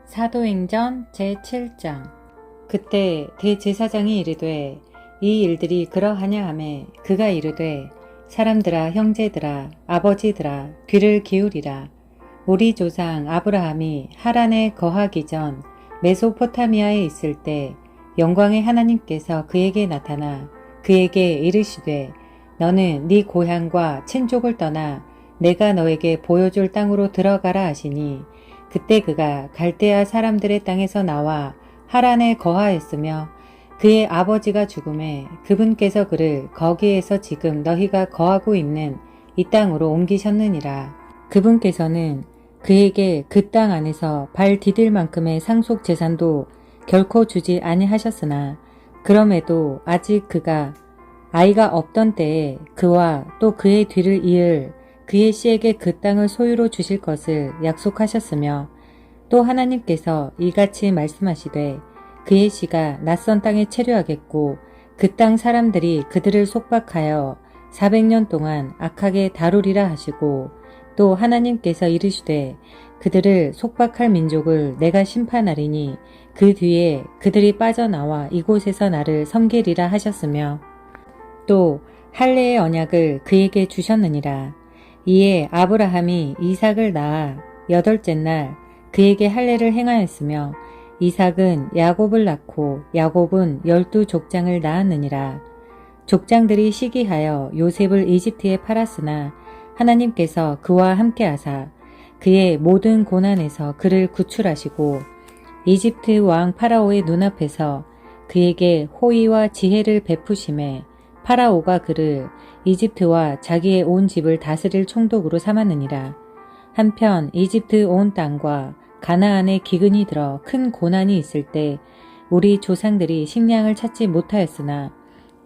사도행전 제7장. 그때 대제사장이 이르되 이 일들이 그러하냐 하매 그가 이르되 사람들아, 형제들아, 아버지들아, 귀를 기울이라. 우리 조상 아브라함이 하란에 거하기 전 메소포타미아에 있을 때 영광의 하나님께서 그에게 나타나 그에게 이르시되 너는 네 고향과 친족을 떠나 내가 너에게 보여줄 땅으로 들어가라 하시니 그때 그가 갈대아 사람들의 땅에서 나와 하란에 거하였으며 그의 아버지가 죽음에 그분께서 그를 거기에서 지금 너희가 거하고 있는 이 땅으로 옮기셨느니라. 그분께서는 그에게 그 땅 안에서 발 디딜 만큼의 상속 재산도 결코 주지 아니하셨으나 그럼에도 아직 그가 아이가 없던 때에 그와 또 그의 뒤를 이을 그의 씨에게 그 땅을 소유로 주실 것을 약속하셨으며 또 하나님께서 이같이 말씀하시되 그의 씨가 낯선 땅에 체류하겠고 그 땅 사람들이 그들을 속박하여 400년 동안 악하게 다루리라 하시고 또 하나님께서 이르시되 그들을 속박할 민족을 내가 심판하리니 그 뒤에 그들이 빠져나와 이곳에서 나를 섬기리라 하셨으며 또 할례의 언약을 그에게 주셨느니라. 이에 아브라함이 이삭을 낳아 8째 날 그에게 할례를 행하였으며 이삭은 야곱을 낳고 야곱은 12족장을 낳았느니라. 족장들이 시기하여 요셉을 이집트에 팔았으나 하나님께서 그와 함께하사 그의 모든 고난에서 그를 구출하시고 이집트 왕 파라오의 눈앞에서 그에게 호의와 지혜를 베푸심에 파라오가 그를 이집트와 자기의 온 집을 다스릴 총독으로 삼았느니라. 한편 이집트 온 땅과 가나안에 기근이 들어 큰 고난이 있을 때 우리 조상들이 식량을 찾지 못하였으나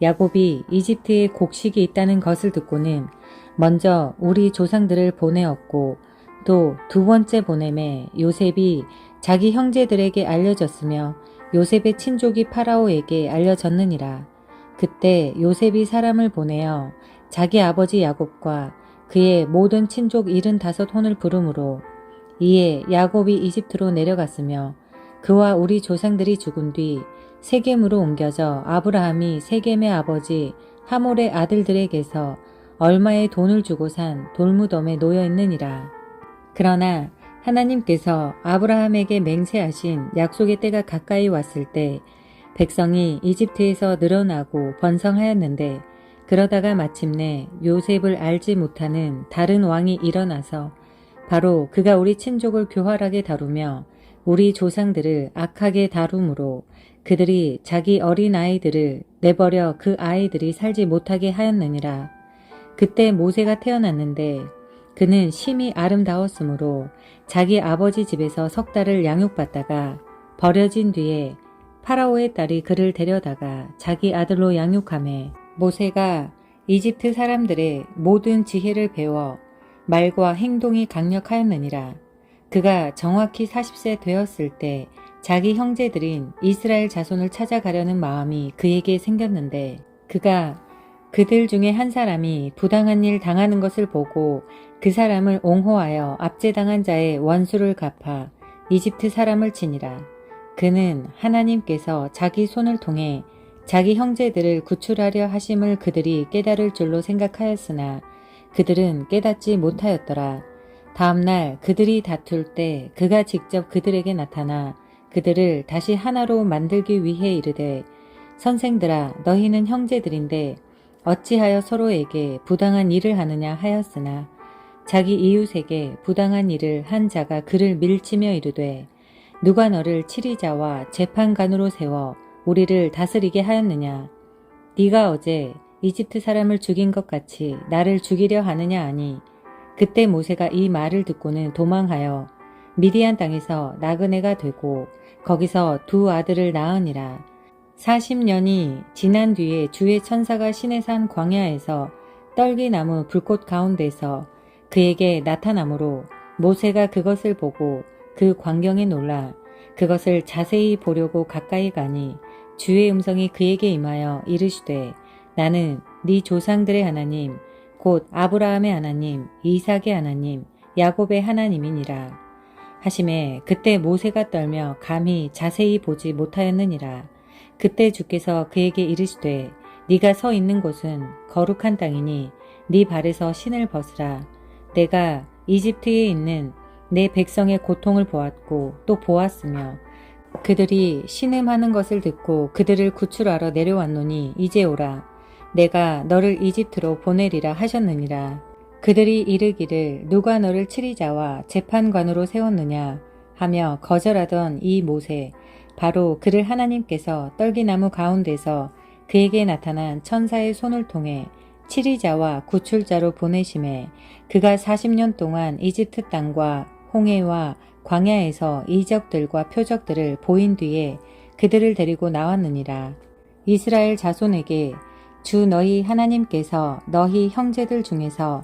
야곱이 이집트에 곡식이 있다는 것을 듣고는 먼저 우리 조상들을 보내었고 또 두 번째 보냄에 요셉이 자기 형제들에게 알려졌으며 요셉의 친족이 파라오에게 알려졌느니라. 그때 요셉이 사람을 보내어 자기 아버지 야곱과 그의 모든 친족 75혼을 부르므로 이에 야곱이 이집트로 내려갔으며 그와 우리 조상들이 죽은 뒤 세겜으로 옮겨져 아브라함이 세겜의 아버지 하몰의 아들들에게서 얼마의 돈을 주고 산 돌무덤에 놓여 있느니라. 그러나 하나님께서 아브라함에게 맹세하신 약속의 때가 가까이 왔을 때 백성이 이집트에서 늘어나고 번성하였는데 그러다가 마침내 요셉을 알지 못하는 다른 왕이 일어나서 바로 그가 우리 친족을 교활하게 다루며 우리 조상들을 악하게 다루므로 그들이 자기 어린 아이들을 내버려 그 아이들이 살지 못하게 하였느니라. 그때 모세가 태어났는데 그는 심히 아름다웠으므로 자기 아버지 집에서 석 달을 양육받다가 버려진 뒤에 파라오의 딸이 그를 데려다가 자기 아들로 양육하매 모세가 이집트 사람들의 모든 지혜를 배워 말과 행동이 강력하였느니라. 그가 정확히 40세 되었을 때 자기 형제들인 이스라엘 자손을 찾아가려는 마음이 그에게 생겼는데 그가 그들 중에 한 사람이 부당한 일 당하는 것을 보고 그 사람을 옹호하여 압제당한 자의 원수를 갚아 이집트 사람을 치니라. 그는 하나님께서 자기 손을 통해 자기 형제들을 구출하려 하심을 그들이 깨달을 줄로 생각하였으나 그들은 깨닫지 못하였더라. 다음날 그들이 다툴 때 그가 직접 그들에게 나타나 그들을 다시 하나로 만들기 위해 이르되 선생들아, 너희는 형제들인데 어찌하여 서로에게 부당한 일을 하느냐 하였으나 자기 이웃에게 부당한 일을 한 자가 그를 밀치며 이르되 누가 너를 치리자와 재판관으로 세워 우리를 다스리게 하였느냐. 네가 어제 이집트 사람을 죽인 것 같이 나를 죽이려 하느냐 하니 그때 모세가 이 말을 듣고는 도망하여 미디안 땅에서 나그네가 되고 거기서 두 아들을 낳으니라. 40년이 지난 뒤에 주의 천사가 시내산 광야에서 떨기나무 불꽃 가운데서 그에게 나타나므로 모세가 그것을 보고 그 광경에 놀라 그것을 자세히 보려고 가까이 가니 주의 음성이 그에게 임하여 이르시되 나는 네 조상들의 하나님 곧 아브라함의 하나님, 이삭의 하나님, 야곱의 하나님이니라. 하심에 그때 모세가 떨며 감히 자세히 보지 못하였느니라. 그때 주께서 그에게 이르시되 네가 서 있는 곳은 거룩한 땅이니 네 발에서 신을 벗으라. 내가 이집트에 있는 내 백성의 고통을 보았고 또 보았으며 그들이 신음하는 것을 듣고 그들을 구출하러 내려왔노니 이제 오라. 내가 너를 이집트로 보내리라 하셨느니라. 그들이 이르기를 누가 너를 치리자와 재판관으로 세웠느냐 하며 거절하던 이 모세 바로 그를 하나님께서 떨기나무 가운데서 그에게 나타난 천사의 손을 통해 치리자와 구출자로 보내심에 그가 40년 동안 이집트 땅과 홍해와 광야에서 이적들과 표적들을 보인 뒤에 그들을 데리고 나왔느니라. 이스라엘 자손에게 주 너희 하나님께서 너희 형제들 중에서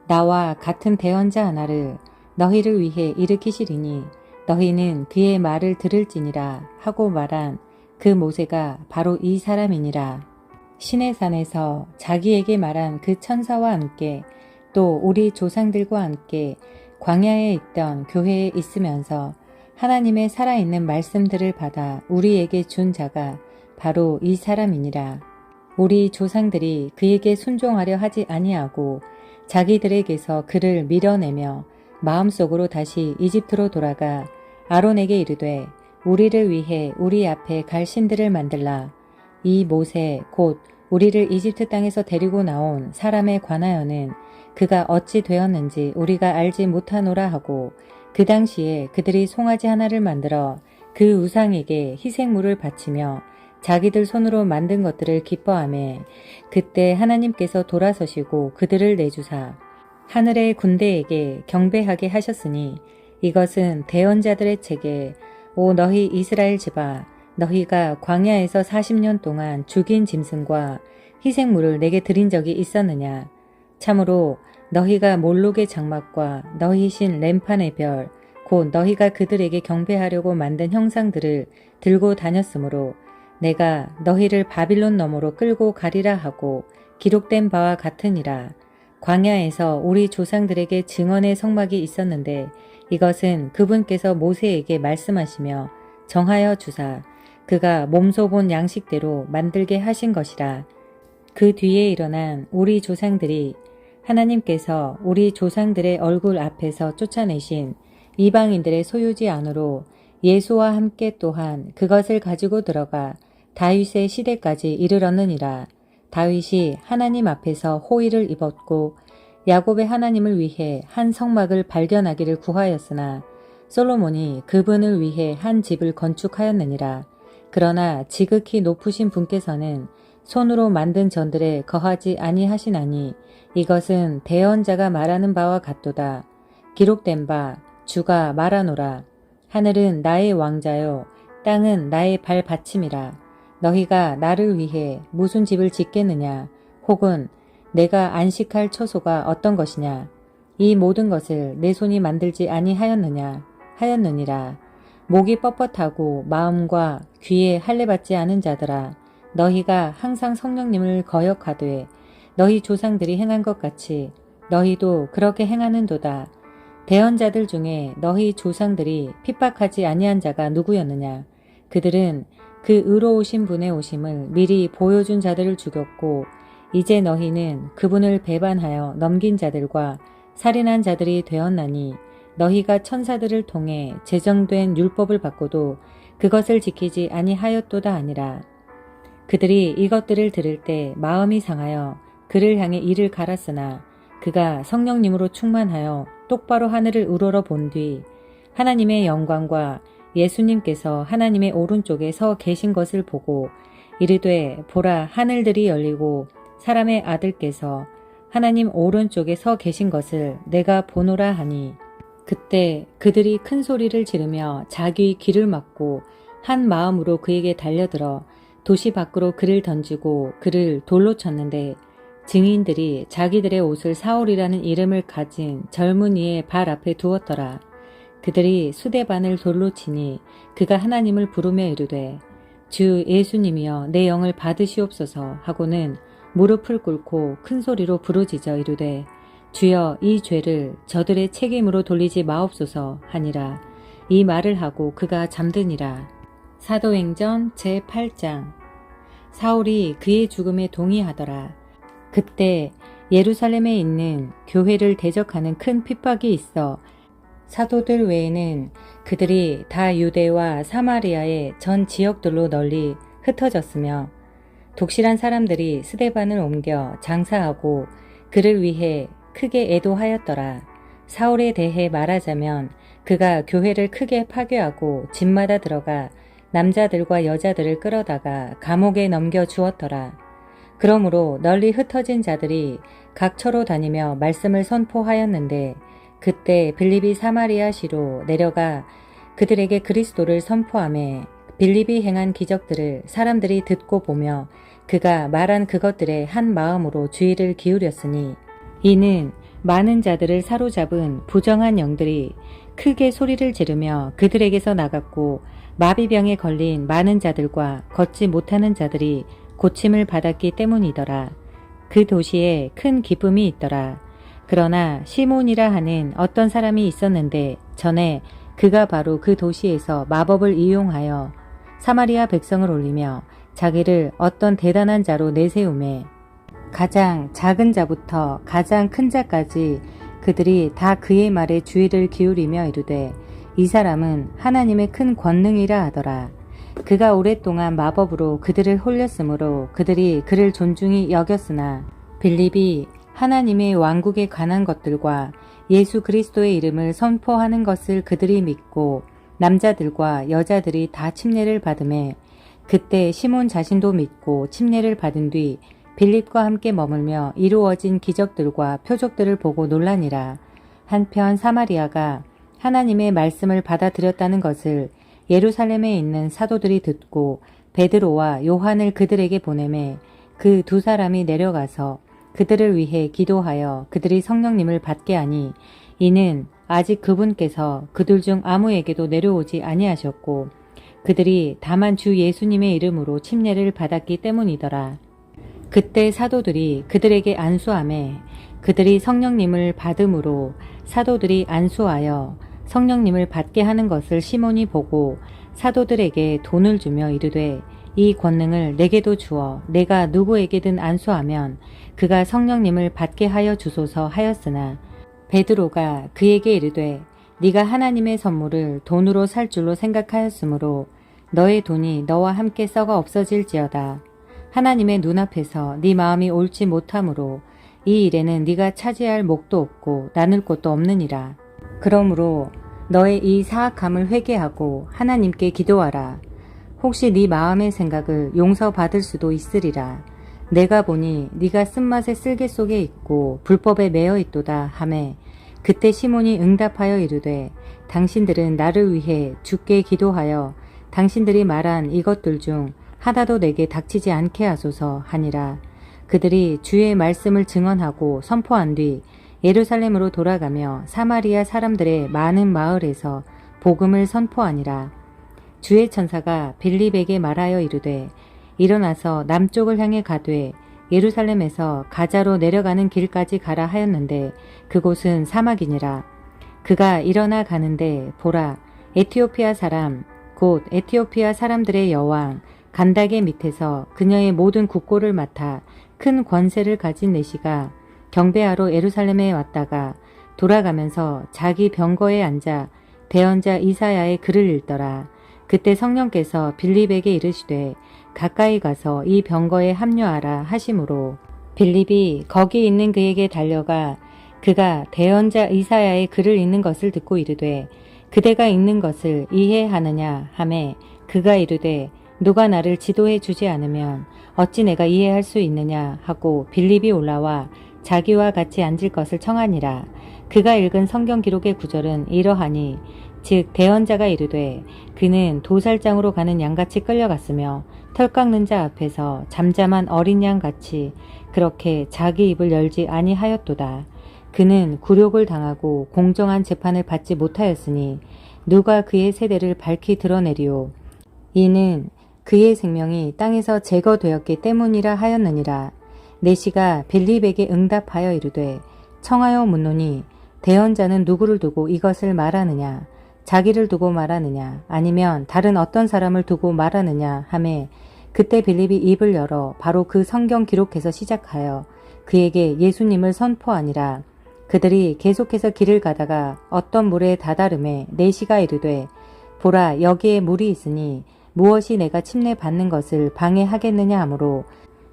나와 같은 대언자 하나를 너희를 위해 일으키시리니 너희는 그의 말을 들을지니라 하고 말한 그 모세가 바로 이 사람이니라. 시내산에서 자기에게 말한 그 천사와 함께 또 우리 조상들과 함께 광야에 있던 교회에 있으면서 하나님의 살아있는 말씀들을 받아 우리에게 준 자가 바로 이 사람이니라. 우리 조상들이 그에게 순종하려 하지 아니하고 자기들에게서 그를 밀어내며 마음속으로 다시 이집트로 돌아가 아론에게 이르되 우리를 위해 우리 앞에 갈 신들을 만들라. 이 모세 곧 우리를 이집트 땅에서 데리고 나온 사람에 관하여는 그가 어찌 되었는지 우리가 알지 못하노라 하고 그 당시에 그들이 송아지 하나를 만들어 그 우상에게 희생물을 바치며 자기들 손으로 만든 것들을 기뻐하며 그때 하나님께서 돌아서시고 그들을 내주사 하늘의 군대에게 경배하게 하셨으니 이것은 대언자들의 책에 오 너희 이스라엘 집아 너희가 광야에서 40년 동안 죽인 짐승과 희생물을 내게 드린 적이 있었느냐. 참으로 너희가 몰록의 장막과 너희 신 램판의 별 곧 너희가 그들에게 경배하려고 만든 형상들을 들고 다녔으므로 내가 너희를 바빌론 너머로 끌고 가리라 하고 기록된 바와 같으니라. 광야에서 우리 조상들에게 증언의 성막이 있었는데 이것은 그분께서 모세에게 말씀하시며 정하여 주사 그가 몸소 본 양식대로 만들게 하신 것이라. 그 뒤에 일어난 우리 조상들이 하나님께서 우리 조상들의 얼굴 앞에서 쫓아내신 이방인들의 소유지 안으로 예수와 함께 또한 그것을 가지고 들어가 다윗의 시대까지 이르렀느니라. 다윗이 하나님 앞에서 호의를 입었고 야곱의 하나님을 위해 한 성막을 발견하기를 구하였으나 솔로몬이 그분을 위해 한 집을 건축하였느니라. 그러나 지극히 높으신 분께서는 손으로 만든 전들에 거하지 아니하시나니 이것은 대언자가 말하는 바와 같도다. 기록된 바 주가 말하노라. 하늘은 나의 왕자요 땅은 나의 발받침이라. 너희가 나를 위해 무슨 집을 짓겠느냐 혹은 내가 안식할 처소가 어떤 것이냐. 이 모든 것을 내 손이 만들지 아니하였느냐 하였느니라. 목이 뻣뻣하고 마음과 귀에 할례받지 않은 자들아 너희가 항상 성령님을 거역하되 너희 조상들이 행한 것 같이 너희도 그렇게 행하는도다. 대언자들 중에 너희 조상들이 핍박하지 아니한 자가 누구였느냐. 그들은 그 의로우신 분의 오심을 미리 보여준 자들을 죽였고 이제 너희는 그분을 배반하여 넘긴 자들과 살인한 자들이 되었나니 너희가 천사들을 통해 제정된 율법을 받고도 그것을 지키지 아니하였도다 아니라. 그들이 이것들을 들을 때 마음이 상하여 그를 향해 이를 갈았으나 그가 성령님으로 충만하여 똑바로 하늘을 우러러 본 뒤 하나님의 영광과 예수님께서 하나님의 오른쪽에 서 계신 것을 보고 이르되 보라 하늘들이 열리고 사람의 아들께서 하나님 오른쪽에 서 계신 것을 내가 보노라 하니 그때 그들이 큰 소리를 지르며 자기 귀를 막고 한 마음으로 그에게 달려들어 도시 밖으로 그를 던지고 그를 돌로 쳤는데 증인들이 자기들의 옷을 사울이라는 이름을 가진 젊은이의 발 앞에 두었더라. 그들이 수대반을 돌로 치니 그가 하나님을 부르며 이르되 주 예수님이여 내 영을 받으시옵소서 하고는 무릎을 꿇고 큰 소리로 부르짖어 이르되 주여 이 죄를 저들의 책임으로 돌리지 마옵소서 하니라. 이 말을 하고 그가 잠드니라. 사도행전 제8장. 사울이 그의 죽음에 동의하더라. 그때 예루살렘에 있는 교회를 대적하는 큰 핍박이 있어 사도들 외에는 그들이 다 유대와 사마리아의 전 지역들로 널리 흩어졌으며 독실한 사람들이 스데반을 옮겨 장사하고 그를 위해 크게 애도하였더라. 사울에 대해 말하자면 그가 교회를 크게 파괴하고 집마다 들어가 남자들과 여자들을 끌어다가 감옥에 넘겨 주었더라. 그러므로 널리 흩어진 자들이 각처로 다니며 말씀을 선포하였는데 그때 빌립이 사마리아시로 내려가 그들에게 그리스도를 선포하며 빌립이 행한 기적들을 사람들이 듣고 보며 그가 말한 그것들에 한 마음으로 주의를 기울였으니 이는 많은 자들을 사로잡은 부정한 영들이 크게 소리를 지르며 그들에게서 나갔고 마비병에 걸린 많은 자들과 걷지 못하는 자들이 고침을 받았기 때문이더라. 그 도시에 큰 기쁨이 있더라. 그러나 시몬이라 하는 어떤 사람이 있었는데 전에 그가 바로 그 도시에서 마법을 이용하여 사마리아 백성을 올리며 자기를 어떤 대단한 자로 내세우매 가장 작은 자부터 가장 큰 자까지 그들이 다 그의 말에 주의를 기울이며 이르되 이 사람은 하나님의 큰 권능이라 하더라. 그가 오랫동안 마법으로 그들을 홀렸으므로 그들이 그를 존중히 여겼으나 빌립이 하나님의 왕국에 관한 것들과 예수 그리스도의 이름을 선포하는 것을 그들이 믿고 남자들과 여자들이 다 침례를 받으매 그때 시몬 자신도 믿고 침례를 받은 뒤 빌립과 함께 머물며 이루어진 기적들과 표적들을 보고 놀라니라. 한편 사마리아가 하나님의 말씀을 받아들였다는 것을 예루살렘에 있는 사도들이 듣고 베드로와 요한을 그들에게 보내매 그 두 사람이 내려가서 그들을 위해 기도하여 그들이 성령님을 받게 하니 이는 아직 그분께서 그들 중 아무에게도 내려오지 아니하셨고 그들이 다만 주 예수님의 이름으로 침례를 받았기 때문이더라. 그때 사도들이 그들에게 안수하매 그들이 성령님을 받음으로 사도들이 안수하여 성령님을 받게 하는 것을 시몬이 보고 사도들에게 돈을 주며 이르되 이 권능을 내게도 주어 내가 누구에게든 안수하면 그가 성령님을 받게 하여 주소서 하였으나 베드로가 그에게 이르되 네가 하나님의 선물을 돈으로 살 줄로 생각하였으므로 너의 돈이 너와 함께 썩어 없어질지어다. 하나님의 눈앞에서 네 마음이 옳지 못하므로 이 일에는 네가 차지할 목도 없고 나눌 곳도 없느니라. 그러므로 너의 이 사악함을 회개하고 하나님께 기도하라. 혹시 네 마음의 생각을 용서받을 수도 있으리라. 내가 보니 네가 쓴맛의 쓸개 속에 있고 불법에 매여 있도다 하매 그때 시몬이 응답하여 이르되 당신들은 나를 위해 주께 기도하여 당신들이 말한 이것들 중 하나도 내게 닥치지 않게 하소서 하니라. 그들이 주의 말씀을 증언하고 선포한 뒤 예루살렘으로 돌아가며 사마리아 사람들의 많은 마을에서 복음을 선포하니라. 주의 천사가 빌립에게 말하여 이르되 일어나서 남쪽을 향해 가되 예루살렘에서 가자로 내려가는 길까지 가라 하였는데 그곳은 사막이니라. 그가 일어나 가는데 보라 에티오피아 사람 곧 에티오피아 사람들의 여왕 간다게 밑에서 그녀의 모든 국고를 맡아 큰 권세를 가진 내시가 경배하러 예루살렘에 왔다가 돌아가면서 자기 병거에 앉아 대언자 이사야의 글을 읽더라. 그때 성령께서 빌립에게 이르시되 가까이 가서 이 병거에 합류하라 하심으로 빌립이 거기 있는 그에게 달려가 그가 대언자 이사야의 글을 읽는 것을 듣고 이르되 그대가 읽는 것을 이해하느냐 하매 그가 이르되 누가 나를 지도해 주지 않으면 어찌 내가 이해할 수 있느냐 하고 빌립이 올라와 자기와 같이 앉을 것을 청하니라. 그가 읽은 성경 기록의 구절은 이러하니 즉 대언자가 이르되 그는 도살장으로 가는 양같이 끌려갔으며 털 깎는 자 앞에서 잠잠한 어린 양같이 그렇게 자기 입을 열지 아니하였도다. 그는 굴욕을 당하고 공정한 재판을 받지 못하였으니 누가 그의 세대를 밝히 드러내리오. 이는 그의 생명이 땅에서 제거되었기 때문이라 하였느니라. 내시가 빌립에게 응답하여 이르되 청하여 묻노니 대언자는 누구를 두고 이것을 말하느냐. 자기를 두고 말하느냐 아니면 다른 어떤 사람을 두고 말하느냐 하매 그때 빌립이 입을 열어 바로 그 성경 기록에서 시작하여 그에게 예수님을 선포하니라. 그들이 계속해서 길을 가다가 어떤 물에 다다름에 내시가 이르되 보라 여기에 물이 있으니 무엇이 내가 침례 받는 것을 방해하겠느냐 하므로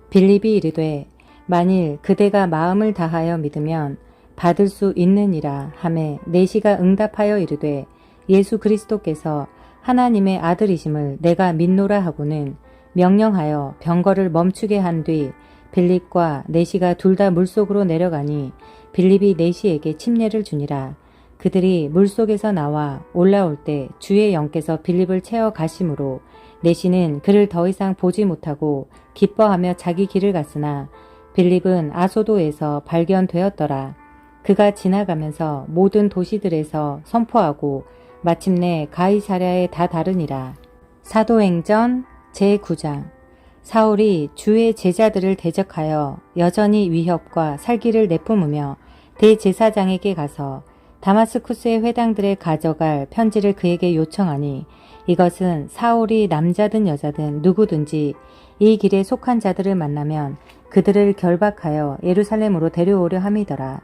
빌립이 이르되 만일 그대가 마음을 다하여 믿으면 받을 수 있느니라 하매 내시가 응답하여 이르되 예수 그리스도께서 하나님의 아들이심을 내가 믿노라 하고는 명령하여 병거를 멈추게 한 뒤 빌립과 내시가 둘 다 물속으로 내려가니 빌립이 내시에게 침례를 주니라. 그들이 물속에서 나와 올라올 때 주의 영께서 빌립을 채워 가심으로 내시는 그를 더 이상 보지 못하고 기뻐하며 자기 길을 갔으나 빌립은 아소도에서 발견되었더라. 그가 지나가면서 모든 도시들에서 선포하고 마침내 가이사랴에 다다르니라. 사도행전 제9장. 사울이 주의 제자들을 대적하여 여전히 위협과 살기를 내뿜으며 대제사장에게 가서 다마스쿠스의 회당들에 가져갈 편지를 그에게 요청하니 이것은 사울이 남자든 여자든 누구든지 이 길에 속한 자들을 만나면 그들을 결박하여 예루살렘으로 데려오려 함이더라.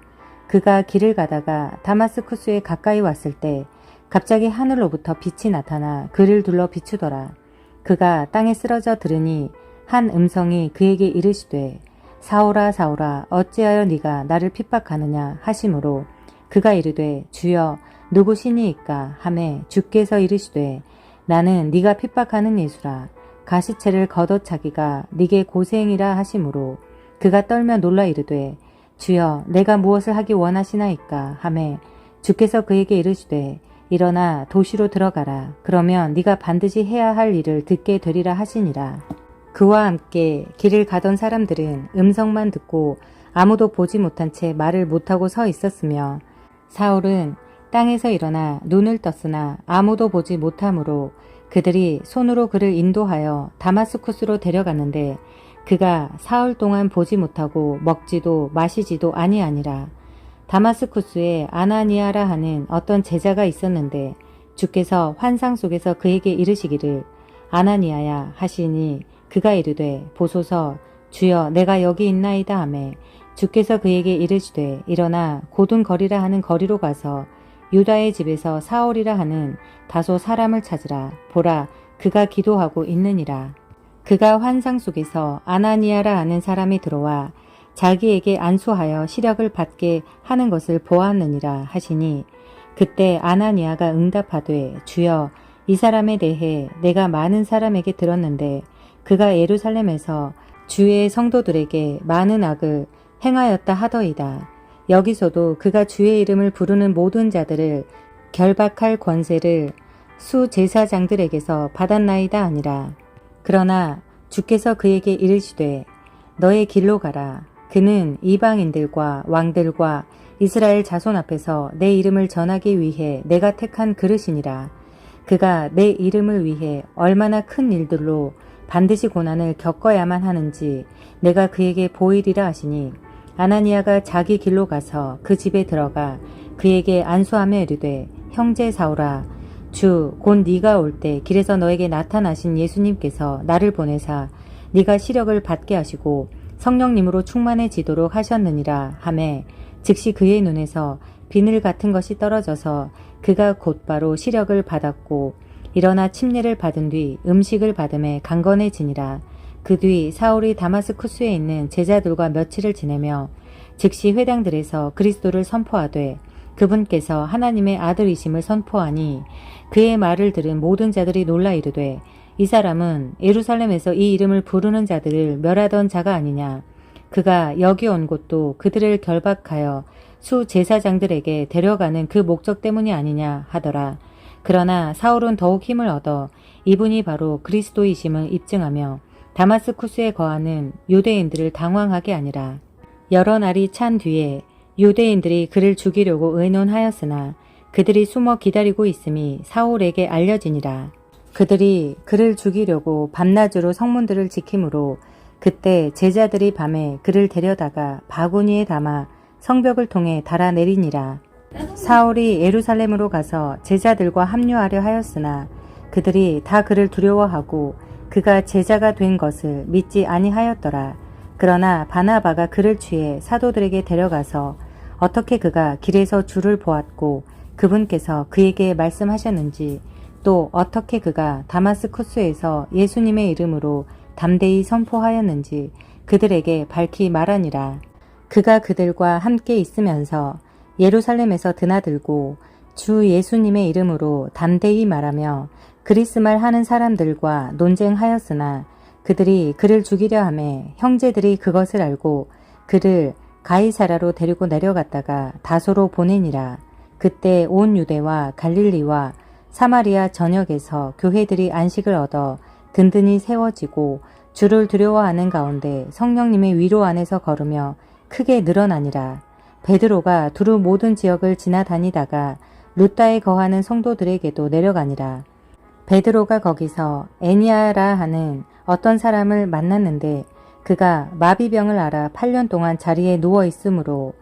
그가 길을 가다가 다마스쿠스에 가까이 왔을 때 갑자기 하늘로부터 빛이 나타나 그를 둘러 비추더라. 그가 땅에 쓰러져 들으니 한 음성이 그에게 이르시되 사울아 사울아 어찌하여 네가 나를 핍박하느냐 하심으로 그가 이르되 주여 누구시니이까 하매 주께서 이르시되 나는 네가 핍박하는 예수라. 가시체를 걷어차기가 네게 고생이라 하심으로 그가 떨며 놀라 이르되 주여 내가 무엇을 하기 원하시나이까 하매 주께서 그에게 이르시되 일어나 도시로 들어가라. 그러면 네가 반드시 해야 할 일을 듣게 되리라 하시니라. 그와 함께 길을 가던 사람들은 음성만 듣고 아무도 보지 못한 채 말을 못하고 서 있었으며 사울은 땅에서 일어나 눈을 떴으나 아무도 보지 못하므로 그들이 손으로 그를 인도하여 다마스쿠스로 데려갔는데 그가 사흘 동안 보지 못하고 먹지도 마시지도 아니하니라. 다마스쿠스에 아나니아라 하는 어떤 제자가 있었는데 주께서 환상 속에서 그에게 이르시기를 아나니아야 하시니 그가 이르되 보소서 주여 내가 여기 있나이다 하매 주께서 그에게 이르시되 일어나 고든 거리라 하는 거리로 가서 유다의 집에서 사울이라 하는 다소 사람을 찾으라. 보라 그가 기도하고 있느니라. 그가 환상 속에서 아나니아라 하는 사람이 들어와 자기에게 안수하여 시력을 받게 하는 것을 보았느니라 하시니 그때 아나니아가 응답하되 주여 이 사람에 대해 내가 많은 사람에게 들었는데 그가 예루살렘에서 주의 성도들에게 많은 악을 행하였다 하더이다. 여기서도 그가 주의 이름을 부르는 모든 자들을 결박할 권세를 수제사장들에게서 받았나이다 아니라. 그러나 주께서 그에게 이르시되 너의 길로 가라. 그는 이방인들과 왕들과 이스라엘 자손 앞에서 내 이름을 전하기 위해 내가 택한 그릇이니라. 그가 내 이름을 위해 얼마나 큰 일들로 반드시 고난을 겪어야만 하는지 내가 그에게 보이리라 하시니 아나니아가 자기 길로 가서 그 집에 들어가 그에게 안수하며 이르되 형제 사울아 주 곧 네가 올 때 길에서 너에게 나타나신 예수님께서 나를 보내사 네가 시력을 받게 하시고 성령님으로 충만해지도록 하셨느니라 하매 즉시 그의 눈에서 비늘 같은 것이 떨어져서 그가 곧바로 시력을 받았고 일어나 침례를 받은 뒤 음식을 받음에 강건해지니라. 그 뒤 사울이 다마스쿠스에 있는 제자들과 며칠을 지내며 즉시 회당들에서 그리스도를 선포하되 그분께서 하나님의 아들이심을 선포하니 그의 말을 들은 모든 자들이 놀라 이르되 이 사람은 예루살렘에서 이 이름을 부르는 자들을 멸하던 자가 아니냐. 그가 여기 온 곳도 그들을 결박하여 수제사장들에게 데려가는 그 목적 때문이 아니냐 하더라. 그러나 사울은 더욱 힘을 얻어 이분이 바로 그리스도이심을 입증하며 다마스쿠스에 거하는 유대인들을 당황하게 하니라. 여러 날이 찬 뒤에 유대인들이 그를 죽이려고 의논하였으나 그들이 숨어 기다리고 있음이 사울에게 알려지니라. 그들이 그를 죽이려고 밤낮으로 성문들을 지키므로 그때 제자들이 밤에 그를 데려다가 바구니에 담아 성벽을 통해 달아내리니라. 사울이 예루살렘으로 가서 제자들과 합류하려 하였으나 그들이 다 그를 두려워하고 그가 제자가 된 것을 믿지 아니하였더라. 그러나 바나바가 그를 취해 사도들에게 데려가서 어떻게 그가 길에서 주를 보았고 그분께서 그에게 말씀하셨는지, 또 어떻게 그가 다마스쿠스에서 예수님의 이름으로 담대히 선포하였는지 그들에게 밝히 말하니라. 그가 그들과 함께 있으면서 예루살렘에서 드나들고 주 예수님의 이름으로 담대히 말하며 그리스말 하는 사람들과 논쟁하였으나 그들이 그를 죽이려 하매 형제들이 그것을 알고 그를 가이사라로 데리고 내려갔다가 다소로 보내니라. 그때 온 유대와 갈릴리와 사마리아 전역에서 교회들이 안식을 얻어 든든히 세워지고 주를 두려워하는 가운데 성령님의 위로 안에서 걸으며 크게 늘어나니라. 베드로가 두루 모든 지역을 지나다니다가 루따에 거하는 성도들에게도 내려가니라. 베드로가 거기서 애니아라 하는 어떤 사람을 만났는데 그가 마비병을 앓아 8년 동안 자리에 누워 있으므로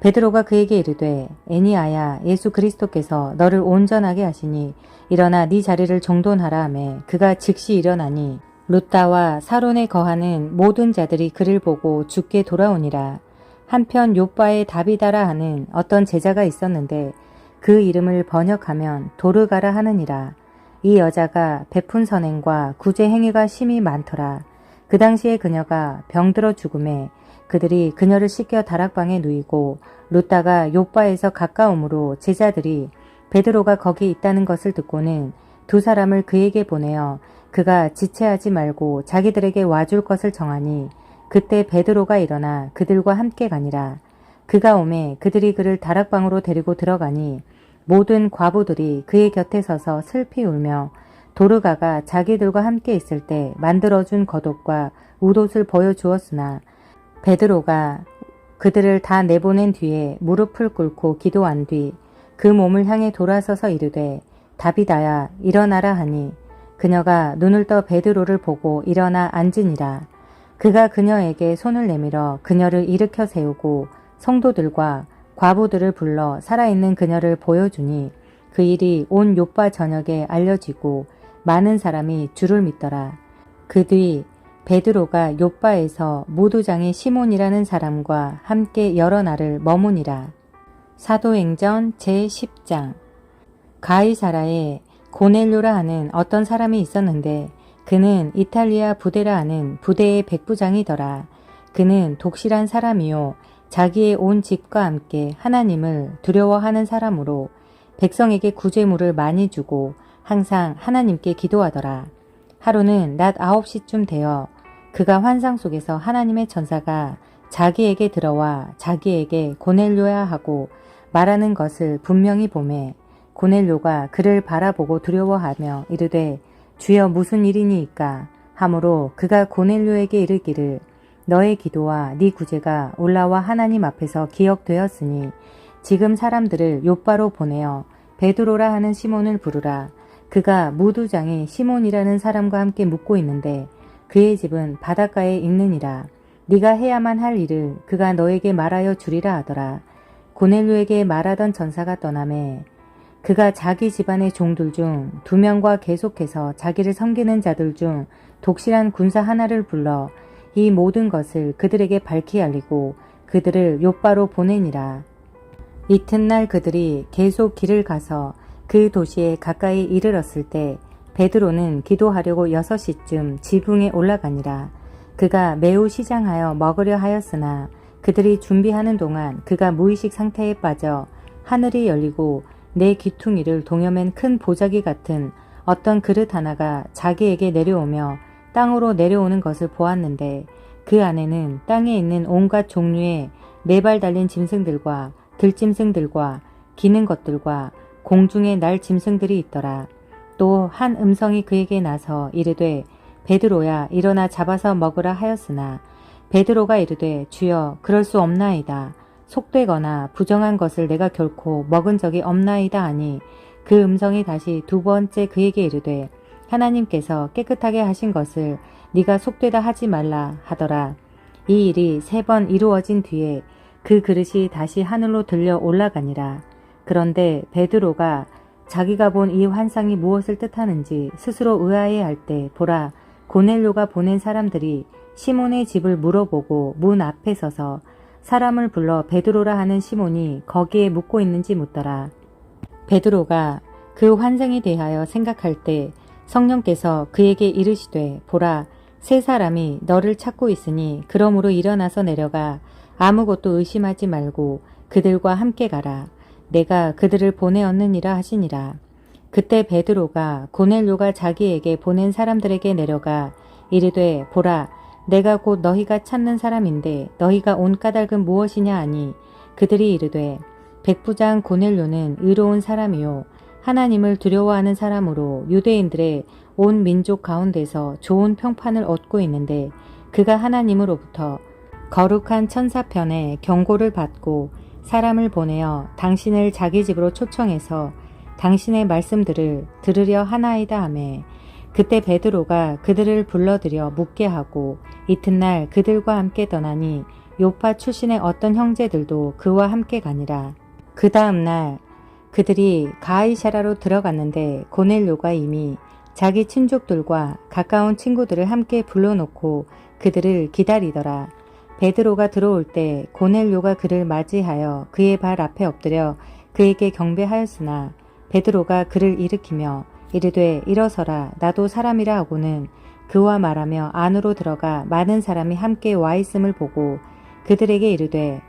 베드로가 그에게 이르되 애니아야, 예수 그리스도께서 너를 온전하게 하시니 일어나 네 자리를 정돈하라 하매 그가 즉시 일어나니 루따와 사론에 거하는 모든 자들이 그를 보고 죽게 돌아오니라. 한편 요빠에 다비다라 하는 어떤 제자가 있었는데 그 이름을 번역하면 도르가라 하느니라. 이 여자가 베푼 선행과 구제 행위가 심히 많더라. 그 당시에 그녀가 병들어 죽음에 그들이 그녀를 씻겨 다락방에 누이고 루따가 요빠에서 가까우므로 제자들이 베드로가 거기 있다는 것을 듣고는 두 사람을 그에게 보내어 그가 지체하지 말고 자기들에게 와줄 것을 정하니 그때 베드로가 일어나 그들과 함께 가니라. 그가 오매 그들이 그를 다락방으로 데리고 들어가니 모든 과부들이 그의 곁에 서서 슬피 울며 도르가가 자기들과 함께 있을 때 만들어준 겉옷과 웃옷을 보여주었으나 베드로가 그들을 다 내보낸 뒤에 무릎을 꿇고 기도한 뒤 그 몸을 향해 돌아서서 이르되 다비다야 일어나라 하니 그녀가 눈을 떠 베드로를 보고 일어나 앉으니라. 그가 그녀에게 손을 내밀어 그녀를 일으켜 세우고 성도들과 과부들을 불러 살아있는 그녀를 보여주니 그 일이 온 요빠 전역에 알려지고 많은 사람이 주를 믿더라. 그 뒤 베드로가 요빠에서 무두장의 시몬이라는 사람과 함께 여러 날을 머무니라. 사도행전 제10장. 가이사라에 고넬료라 하는 어떤 사람이 있었는데 그는 이탈리아 부대라 하는 부대의 백부장이더라. 그는 독실한 사람이요 자기의 온 집과 함께 하나님을 두려워하는 사람으로 백성에게 구제물을 많이 주고 항상 하나님께 기도하더라. 하루는 낮 9시쯤 되어 그가 환상 속에서 하나님의 천사가 자기에게 들어와 자기에게 고넬료야 하고 말하는 것을 분명히 보매 고넬료가 그를 바라보고 두려워하며 이르되 주여 무슨 일이니이까 하므로 그가 고넬료에게 이르기를 너의 기도와 네 구제가 올라와 하나님 앞에서 기억되었으니 지금 사람들을 요빠로 보내어 베드로라 하는 시몬을 부르라. 그가 무두장의 시몬이라는 사람과 함께 묵고 있는데 그의 집은 바닷가에 있느니라. 네가 해야만 할 일을 그가 너에게 말하여 주리라 하더라. 고넬료에게 말하던 전사가 떠나매 그가 자기 집안의 종들 중 2명과 계속해서 자기를 섬기는 자들 중 독실한 군사 하나를 불러 이 모든 것을 그들에게 밝히 알리고 그들을 요빠로 보내니라. 이튿날 그들이 계속 길을 가서 그 도시에 가까이 이르렀을 때 베드로는 기도하려고 6시쯤 지붕에 올라가니라. 그가 매우 시장하여 먹으려 하였으나 그들이 준비하는 동안 그가 무의식 상태에 빠져 하늘이 열리고 내 귀퉁이를 동여맨 큰 보자기 같은 어떤 그릇 하나가 자기에게 내려오며 땅으로 내려오는 것을 보았는데 그 안에는 땅에 있는 온갖 종류의 4발 달린 짐승들과 들짐승들과 기는 것들과 공중에 날 짐승들이 있더라. 또 한 음성이 그에게 나서 이르되 베드로야 일어나 잡아서 먹으라 하였으나 베드로가 이르되 주여 그럴 수 없나이다. 속되거나 부정한 것을 내가 결코 먹은 적이 없나이다 하니 그 음성이 다시 2번째 그에게 이르되 하나님께서 깨끗하게 하신 것을 네가 속되다 하지 말라 하더라. 이 일이 3번 이루어진 뒤에 그 그릇이 다시 하늘로 들려 올라가니라. 그런데 베드로가 자기가 본 이 환상이 무엇을 뜻하는지 스스로 의아해할 때 보라, 고넬료가 보낸 사람들이 시몬의 집을 물어보고 문 앞에 서서 사람을 불러 베드로라 하는 시몬이 거기에 묵고 있는지 묻더라. 베드로가 그 환상에 대하여 생각할 때 성령께서 그에게 이르시되 보라, 세 사람이 너를 찾고 있으니 그러므로 일어나서 내려가 아무것도 의심하지 말고 그들과 함께 가라. 내가 그들을 보내었느니라 하시니라. 그때 베드로가 고넬료가 자기에게 보낸 사람들에게 내려가 이르되 보라, 내가 곧 너희가 찾는 사람인데 너희가 온 까닭은 무엇이냐 하니 그들이 이르되 백부장 고넬료는 의로운 사람이요 하나님을 두려워하는 사람으로 유대인들의 온 민족 가운데서 좋은 평판을 얻고 있는데 그가 하나님으로부터 거룩한 천사편에 경고를 받고 사람을 보내어 당신을 자기 집으로 초청해서 당신의 말씀들을 들으려 하나이다 하매 그때 베드로가 그들을 불러들여 묻게 하고 이튿날 그들과 함께 떠나니 요파 출신의 어떤 형제들도 그와 함께 가니라. 그 다음 날 그들이 가이사랴로 들어갔는데 고넬료가 이미 자기 친족들과 가까운 친구들을 함께 불러놓고 그들을 기다리더라. 베드로가 들어올 때 고넬료가 그를 맞이하여 그의 발 앞에 엎드려 그에게 경배하였으나 베드로가 그를 일으키며 이르되 일어서라, 나도 사람이라 하고는 그와 말하며 안으로 들어가 많은 사람이 함께 와 있음을 보고 그들에게 이르되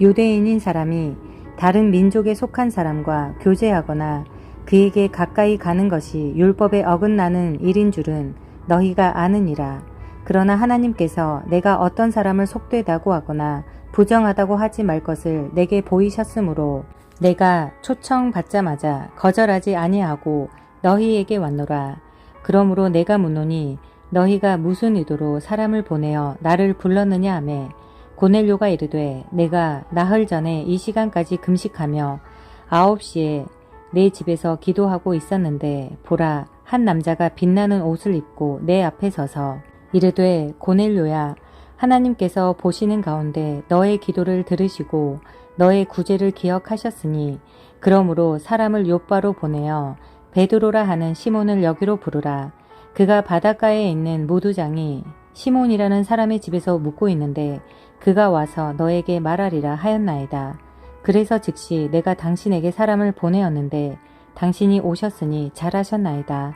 유대인인 사람이 다른 민족에 속한 사람과 교제하거나 그에게 가까이 가는 것이 율법에 어긋나는 일인 줄은 너희가 아느니라. 그러나 하나님께서 내가 어떤 사람을 속되다고 하거나 부정하다고 하지 말 것을 내게 보이셨으므로 내가 초청받자마자 거절하지 아니하고 너희에게 왔노라. 그러므로 내가 묻노니 너희가 무슨 의도로 사람을 보내어 나를 불렀느냐 하매 고넬료가 이르되 내가 나흘 전에 이 시간까지 금식하며 9시에 내 집에서 기도하고 있었는데 보라, 한 남자가 빛나는 옷을 입고 내 앞에 서서 이르되 고넬료야, 하나님께서 보시는 가운데 너의 기도를 들으시고 너의 구제를 기억하셨으니 그러므로 사람을 요바로 보내어 베드로라 하는 시몬을 여기로 부르라. 그가 바닷가에 있는 무두장이 시몬이라는 사람의 집에서 묵고 있는데 그가 와서 너에게 말하리라 하였나이다. 그래서 즉시 내가 당신에게 사람을 보내었는데 당신이 오셨으니 잘하셨나이다.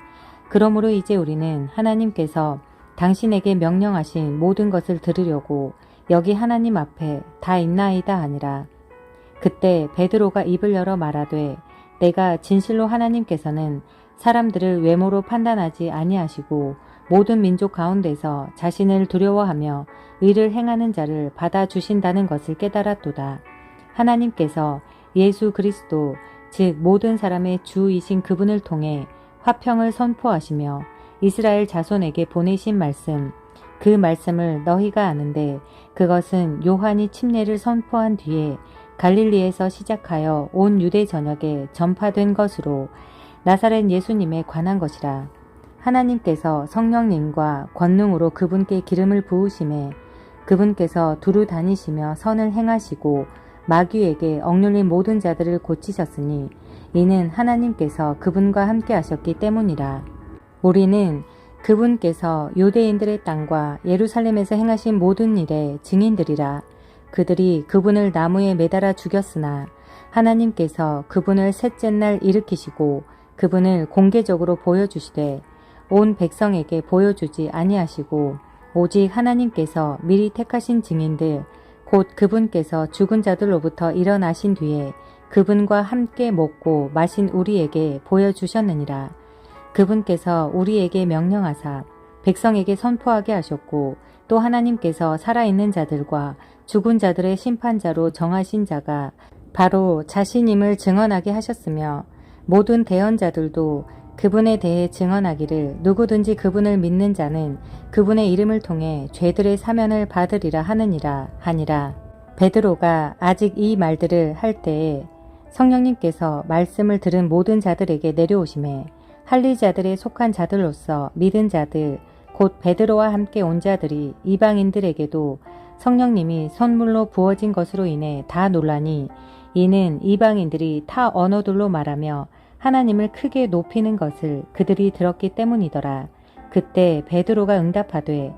그러므로 이제 우리는 하나님께서 당신에게 명령하신 모든 것을 들으려고 여기 하나님 앞에 다 있나이다 하니라. 그때 베드로가 입을 열어 말하되 내가 진실로 하나님께서는 사람들을 외모로 판단하지 아니하시고 모든 민족 가운데서 자신을 두려워하며 의를 행하는 자를 받아주신다는 것을 깨달았도다. 하나님께서 예수 그리스도 즉 모든 사람의 주이신 그분을 통해 화평을 선포하시며 이스라엘 자손에게 보내신 말씀, 그 말씀을 너희가 아는데 그것은 요한이 침례를 선포한 뒤에 갈릴리에서 시작하여 온 유대 전역에 전파된 것으로 나사렛 예수님에 관한 것이라. 하나님께서 성령님과 권능으로 그분께 기름을 부으심에 그분께서 두루 다니시며 선을 행하시고 마귀에게 억눌린 모든 자들을 고치셨으니 이는 하나님께서 그분과 함께 하셨기 때문이라. 우리는 그분께서 유대인들의 땅과 예루살렘에서 행하신 모든 일의 증인들이라. 그들이 그분을 나무에 매달아 죽였으나 하나님께서 그분을 셋째 날 일으키시고 그분을 공개적으로 보여주시되 온 백성에게 보여주지 아니하시고 오직 하나님께서 미리 택하신 증인들 곧 그분께서 죽은 자들로부터 일어나신 뒤에 그분과 함께 먹고 마신 우리에게 보여주셨느니라. 그분께서 우리에게 명령하사 백성에게 선포하게 하셨고 또 하나님께서 살아있는 자들과 죽은 자들의 심판자로 정하신 자가 바로 자신임을 증언하게 하셨으며 모든 대언자들도 그분에 대해 증언하기를 누구든지 그분을 믿는 자는 그분의 이름을 통해 죄들의 사면을 받으리라 하느니라 하니라. 베드로가 아직 이 말들을 할 때에 성령님께서 말씀을 들은 모든 자들에게 내려오심에 할리자들에 속한 자들로서 믿은 자들 곧 베드로와 함께 온 자들이 이방인들에게도 성령님이 선물로 부어진 것으로 인해 다 놀라니 이는 이방인들이 타 언어들로 말하며 하나님을 크게 높이는 것을 그들이 들었기 때문이더라. 그때 베드로가 응답하되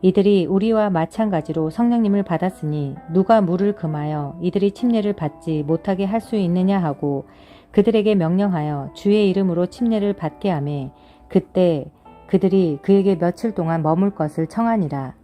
이들이 우리와 마찬가지로 성령님을 받았으니 누가 물을 금하여 이들이 침례를 받지 못하게 할 수 있느냐 하고 그들에게 명령하여 주의 이름으로 침례를 받게 하매 그때 그들이 그에게 며칠 동안 머물 것을 청하니라.